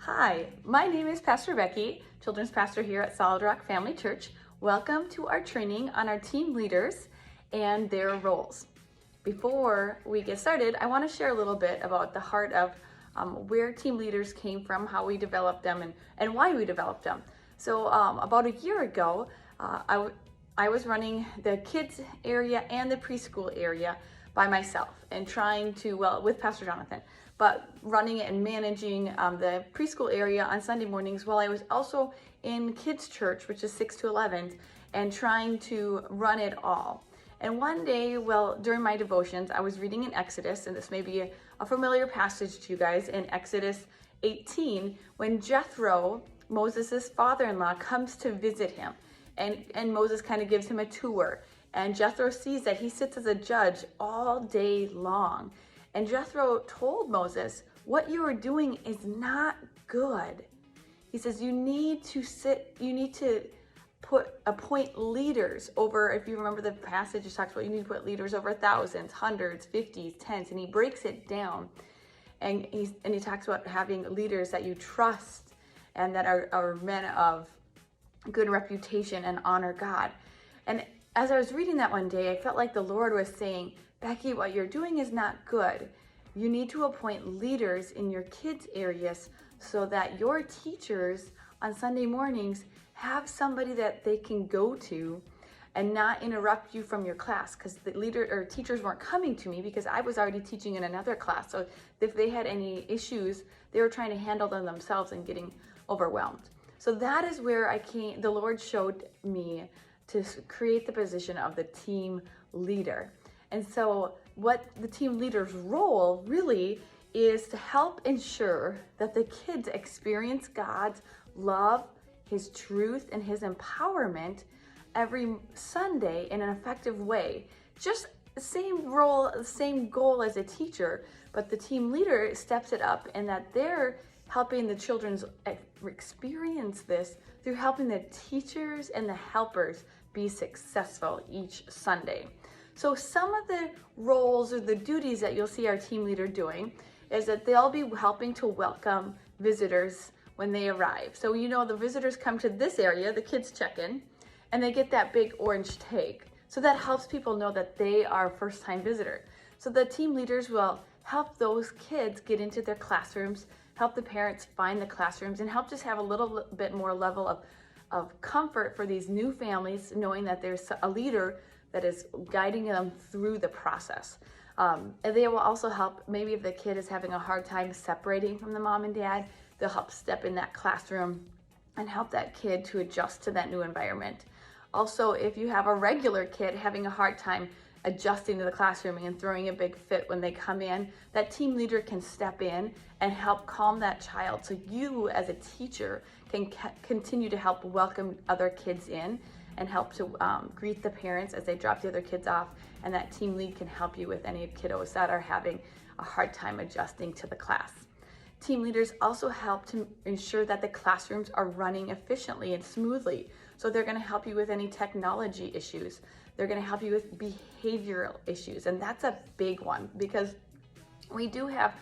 Hi, my name is Pastor Becky, Children's Pastor here at Solid Rock Family Church. Welcome to our training on our team leaders and their roles. Before we get started, I want to share a little bit about the heart of where team leaders came from, how we developed them, and why we developed them. So about a year ago, I was running the kids area and the preschool area by myself and trying to, with Pastor Jonathan, but running and managing the preschool area on Sunday mornings while I was also in kids church, which is 6 to 11, and trying to run it all. And one day, during my devotions, I was reading in Exodus, and this may be a familiar passage to you guys, in Exodus 18, when Jethro, Moses' father-in-law, comes to visit him. And Moses kind of gives him a tour. And Jethro sees that he sits as a judge all day long. And Jethro told Moses, what you are doing is not good. He says, you need to appoint leaders over, if you remember the passage, it talks about you need to put leaders over thousands, hundreds, fifties, tens, and he breaks it down. And he talks about having leaders that you trust and that are men of good reputation and honor God. And as I was reading that one day, I felt like the Lord was saying, Becky, what you're doing is not good. You need to appoint leaders in your kids' areas so that your teachers on Sunday mornings have somebody that they can go to and not interrupt you from your class, because the teachers weren't coming to me because I was already teaching in another class. So if they had any issues, they were trying to handle them themselves and getting overwhelmed. So that is where the Lord showed me to create the position of the team leader. And so what the team leader's role really is to help ensure that the kids experience God's love, His truth, and His empowerment every Sunday in an effective way. Just the same role, the same goal as a teacher, but the team leader steps it up in that they're helping the children experience this through helping the teachers and the helpers be successful each Sunday. So some of the roles or the duties that you'll see our team leader doing is that they'll be helping to welcome visitors when they arrive. So the visitors come to this area, the kids check in, and they get that big orange tag. So that helps people know that they are a first-time visitor. So the team leaders will help those kids get into their classrooms, help the parents find the classrooms, and help just have a little bit more level of comfort for these new families, knowing that there's a leader that is guiding them through the process. And they will also help, maybe if the kid is having a hard time separating from the mom and dad, they'll help step in that classroom and help that kid to adjust to that new environment. Also, if you have a regular kid having a hard time adjusting to the classroom and throwing a big fit when they come in, that team leader can step in and help calm that child. So you as a teacher can continue to help welcome other kids in and help to greet the parents as they drop the other kids off. And that team lead can help you with any kiddos that are having a hard time adjusting to the class. Team leaders also help to ensure that the classrooms are running efficiently and smoothly. So they're going to help you with any technology issues. They're going to help you with behavioral issues. And that's a big one because we do have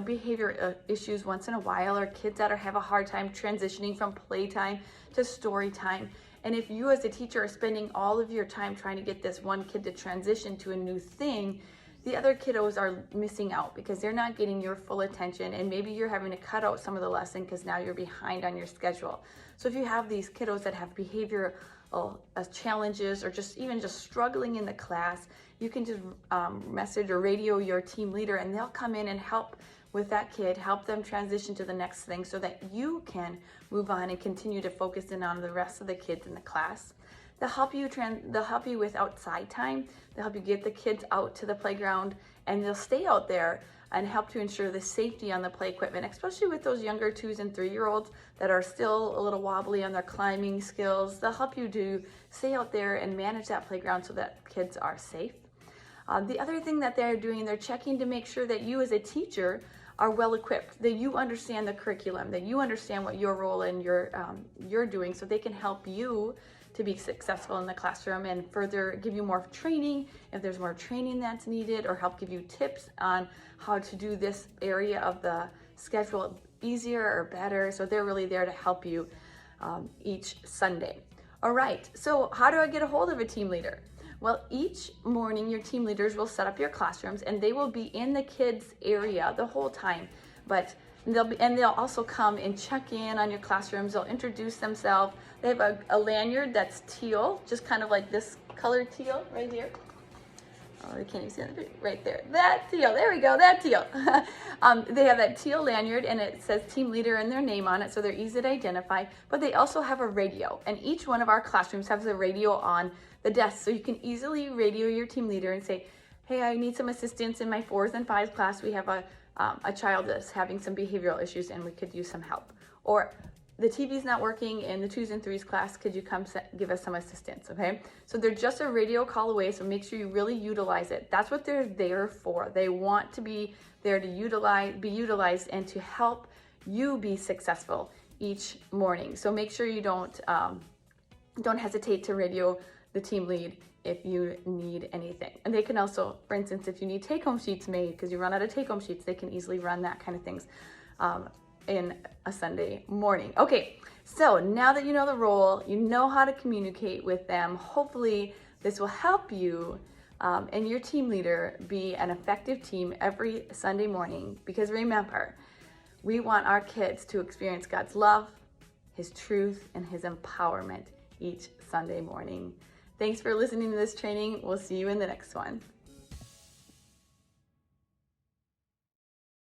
behavior issues once in a while, or kids that have a hard time transitioning from playtime to story time. And if you as a teacher are spending all of your time trying to get this one kid to transition to a new thing, the other kiddos are missing out because they're not getting your full attention, and maybe you're having to cut out some of the lesson because now you're behind on your schedule. So if you have these kiddos that have behavioral challenges or just struggling in the class, you can just message or radio your team leader, and they'll come in and help with that kid, help them transition to the next thing so that you can move on and continue to focus in on the rest of the kids in the class. They'll help you with outside time. They'll help you get the kids out to the playground, and they'll stay out there and help to ensure the safety on the play equipment, especially with those younger 2 and 3-year-olds that are still a little wobbly on their climbing skills. They'll help you to stay out there and manage that playground so that kids are safe. The other thing that they're doing, they're checking to make sure that you as a teacher are well equipped, that you understand the curriculum, that you understand what your role and you're doing, so they can help you to be successful in the classroom and further give you more training if there's more training that's needed, or help give you tips on how to do this area of the schedule it easier or better. So they're really there to help you each Sunday. All right, so how do I get a hold of a team leader? Well, each morning your team leaders will set up your classrooms and they will be in the kids area the whole time. But they'll also come and check in on your classrooms. They'll introduce themselves. They have a lanyard that's teal, just kind of like this color teal right here. Oh, I can't even see it right there. That teal, there we go, that teal. They have that teal lanyard and it says team leader and their name on it, so they're easy to identify. But they also have a radio, and each one of our classrooms has a radio on the desk, so you can easily radio your team leader and say, hey, I need some assistance in my 4s and 5s class. We have a child that's having some behavioral issues and we could use some help. Or the TV's not working in the 2s and 3s class, could you come give us some assistance, okay? So they're just a radio call away, so make sure you really utilize it. That's what they're there for. They want to be there to be utilized and to help you be successful each morning. So make sure you don't hesitate to radio the team lead if you need anything. And they can also, for instance, if you need take-home sheets made because you run out of take-home sheets, they can easily run that kind of things in a Sunday morning. Okay, so now that you know the role, you know how to communicate with them, hopefully this will help you and your team leader be an effective team every Sunday morning, because remember, we want our kids to experience God's love, His truth, and His empowerment each Sunday morning. Thanks for listening to this training. We'll see you in the next one.